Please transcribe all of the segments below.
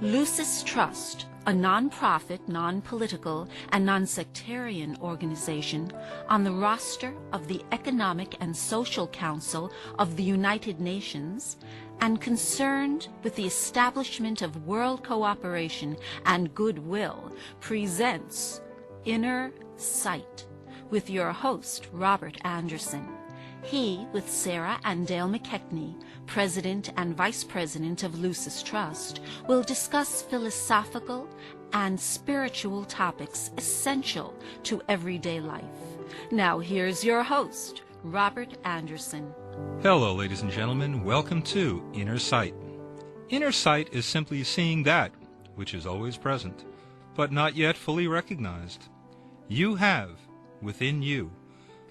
Lucis Trust, a non-profit, non-political, and non-sectarian organization on the roster of the Economic and Social Council of the United Nations and concerned with the establishment of world cooperation and goodwill, presents Inner Sight with your host, Robert Anderson. He, with Sarah and Dale McKechnie, President and Vice President of Lucis Trust, will discuss philosophical and spiritual topics essential to everyday life. Now here's your host, Robert Anderson. Hello, ladies and gentlemen. Welcome to Inner Sight. Inner sight is simply seeing that which is always present, but not yet fully recognized. You have, within you,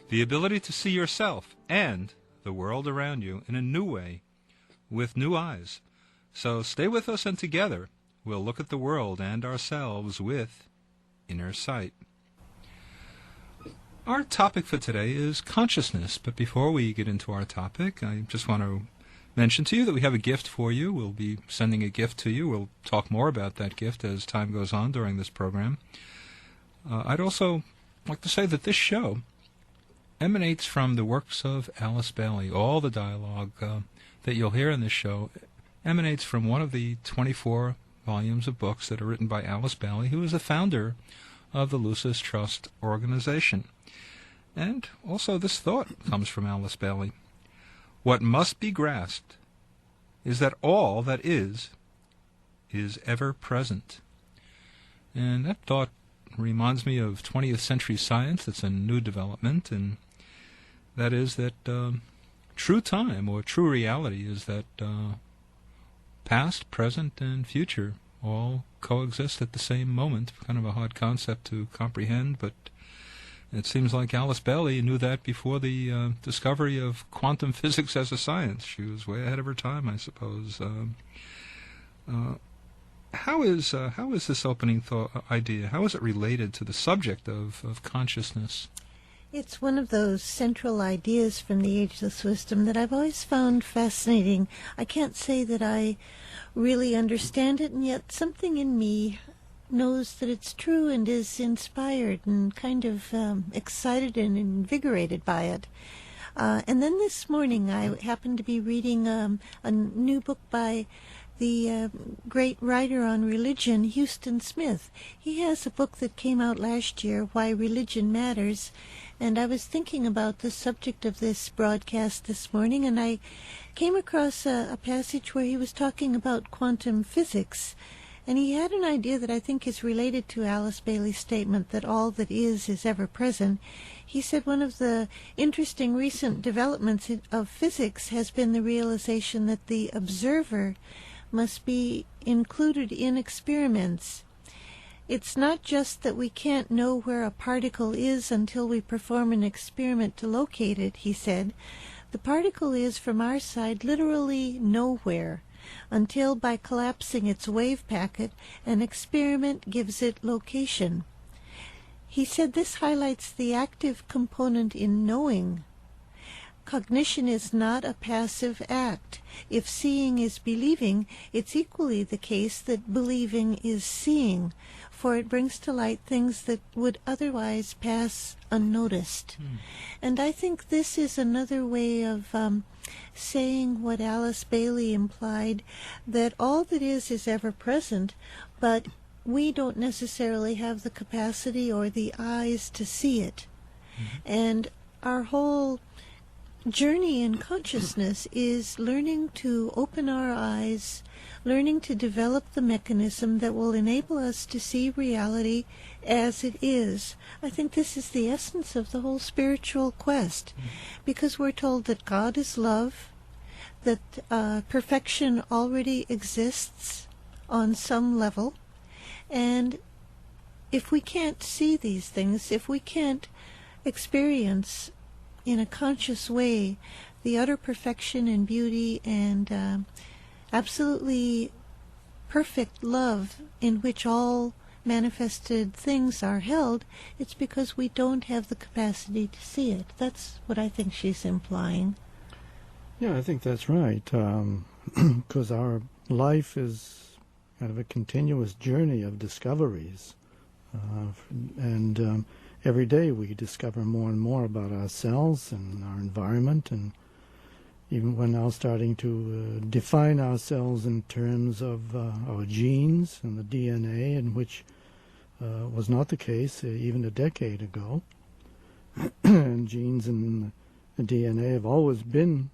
the ability to see yourself and the world around you in a new way, with new eyes. So stay with us, and together we'll look at the world and ourselves with inner sight. Our topic for today is consciousness, but before we get into our topic, I just want to mention to you that we have a gift for you. We'll be sending a gift to you. We'll talk more about that gift as time goes on during this program. I'd also like to say that this show emanates from the works of Alice Bailey. All the dialogue that you'll hear in this show emanates from one of the 24 volumes of books that are written by Alice Bailey, who is the founder of the Lucis Trust organization. And also this thought comes from Alice Bailey. What must be grasped is that all that is ever present. And that thought reminds me of 20th century science that's a new development, and that is that true time or true reality is that past, present, and future all coexist at the same moment. Kind of a hard concept to comprehend, but it seems like Alice Bailey knew that before the discovery of quantum physics as a science. She was way ahead of her time, I suppose. How is this opening idea, how is it related to the subject of consciousness? It's one of those central ideas from the ageless wisdom that I've always found fascinating. I can't say that I really understand it, and yet something in me knows that it's true and is inspired and kind of excited and invigorated by it. And then this morning I happened to be reading a new book by the great writer on religion, Houston Smith. He has a book that came out last year, Why Religion Matters, and I was thinking about the subject of this broadcast this morning, and I came across a passage where he was talking about quantum physics, and he had an idea that I think is related to Alice Bailey's statement that all that is ever present. He said one of the interesting recent developments of physics has been the realization that the observer must be included in experiments. It's not just that we can't know where a particle is until we perform an experiment to locate it, he said. The particle is, from our side, literally nowhere, until by collapsing its wave packet, an experiment gives it location. He said this highlights the active component in knowing. Cognition is not a passive act. If seeing is believing, it's equally the case that believing is seeing, for it brings to light things that would otherwise pass unnoticed. And I think this is another way of saying what Alice Bailey implied, that all that is ever present, but we don't necessarily have the capacity or the eyes to see it. And our whole journey in consciousness is learning to open our eyes, learning to develop the mechanism that will enable us to see reality as it is. I think this is the essence of the whole spiritual quest, because we're told that God is love, that perfection already exists on some level, and if we can't see these things, if we can't experience in a conscious way the utter perfection and beauty and absolutely perfect love in which all manifested things are held, it's because we don't have the capacity to see it. That's what I think she's implying. Yeah, I think that's right. Because our life is kind of a continuous journey of discoveries. And every day we discover more and more about ourselves and our environment, and even we're now starting to define ourselves in terms of our genes and the DNA, in which was not the case even a decade ago. And genes and the DNA have always been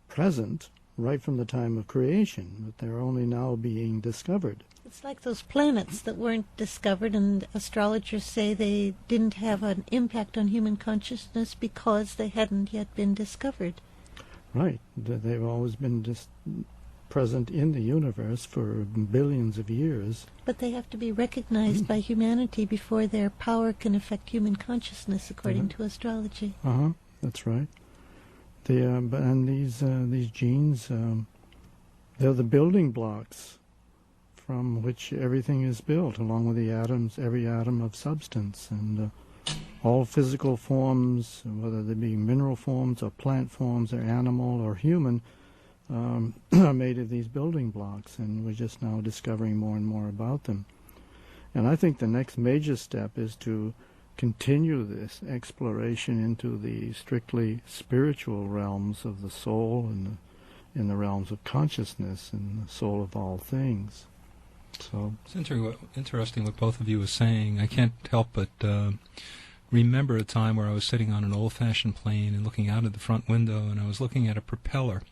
present right from the time of creation, but they're only now being discovered. It's like those planets that weren't discovered, and astrologers say they didn't have an impact on human consciousness because they hadn't yet been discovered. Right. They've always been just present in the universe for billions of years. But they have to be recognized by humanity before their power can affect human consciousness, according to astrology. That's right. And these genes, they're the building blocks from which everything is built, along with the atoms, every atom of substance, and all physical forms, whether they be mineral forms or plant forms or animal or human, are made of these building blocks, and we're just now discovering more and more about them. And I think the next major step is to continue this exploration into the strictly spiritual realms of the soul and in the realms of consciousness and the soul of all things. So it's interesting what both of you were saying. I can't help but remember a time where I was sitting on an old-fashioned plane and looking out of the front window, and I was looking at a propeller,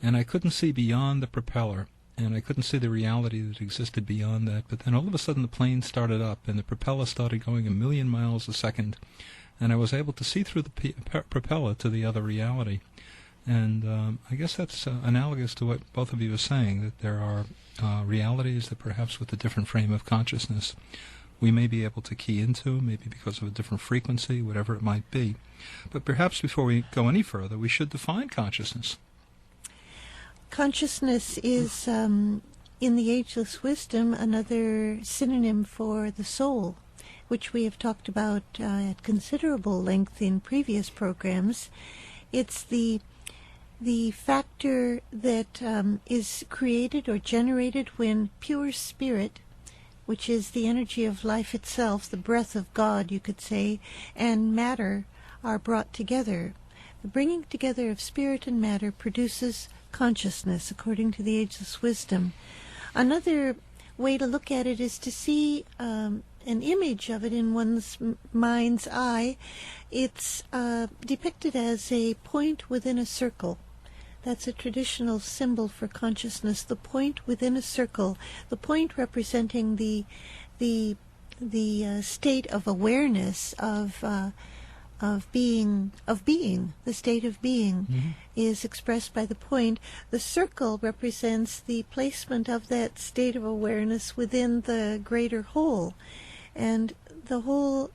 and I couldn't see beyond the propeller, and I couldn't see the reality that existed beyond that. But then all of a sudden the plane started up, and the propeller started going 1,000,000 miles a second, and I was able to see through the propeller to the other reality. And I guess that's analogous to what both of you are saying, that there are realities that perhaps with a different frame of consciousness we may be able to key into, maybe because of a different frequency, whatever it might be. But perhaps before we go any further, we should define consciousness. Consciousness is, in the Ageless Wisdom, another synonym for the soul, which we have talked about at considerable length in previous programs. It's the factor that is created or generated when pure spirit, which is the energy of life itself, the breath of God, you could say, and matter are brought together. The bringing together of spirit and matter produces consciousness, according to the Ageless Wisdom. Another way to look at it is to see an image of it in one's mind's eye. It's depicted as a point within a circle. That's a traditional symbol for consciousness, the point within a circle, the point representing the state of awareness of being, the state of being is expressed by the point. The circle represents the placement of that state of awareness within the greater whole. And the whole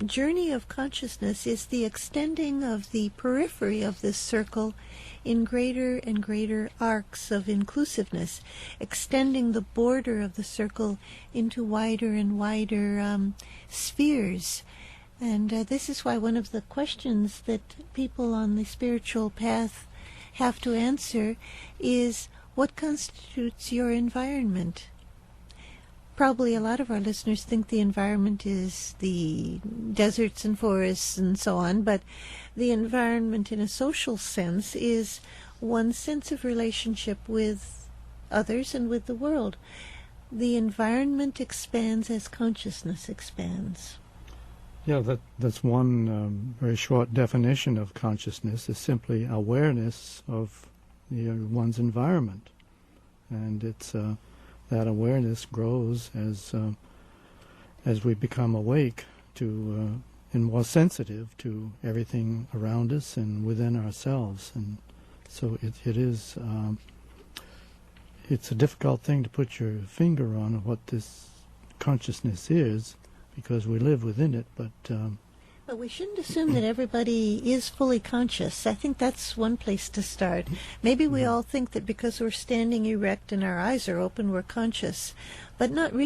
journey of consciousness is the extending of the periphery of this circle in greater and greater arcs of inclusiveness, extending the border of the circle into wider and wider spheres. And this is why one of the questions that people on the spiritual path have to answer is, what constitutes your environment? Probably a lot of our listeners think the environment is the deserts and forests and so on, but the environment in a social sense is one's sense of relationship with others and with the world. The environment expands as consciousness expands. Yeah, that's one very short definition of consciousness, is simply awareness of one's environment. And it's that awareness grows as we become awake to and more sensitive to everything around us and within ourselves. And so it is it's a difficult thing to put your finger on what this consciousness is, because we live within it, but we shouldn't assume that everybody is fully conscious. I think that's one place to start. Maybe we all think that because we're standing erect and our eyes are open, we're conscious, but not really.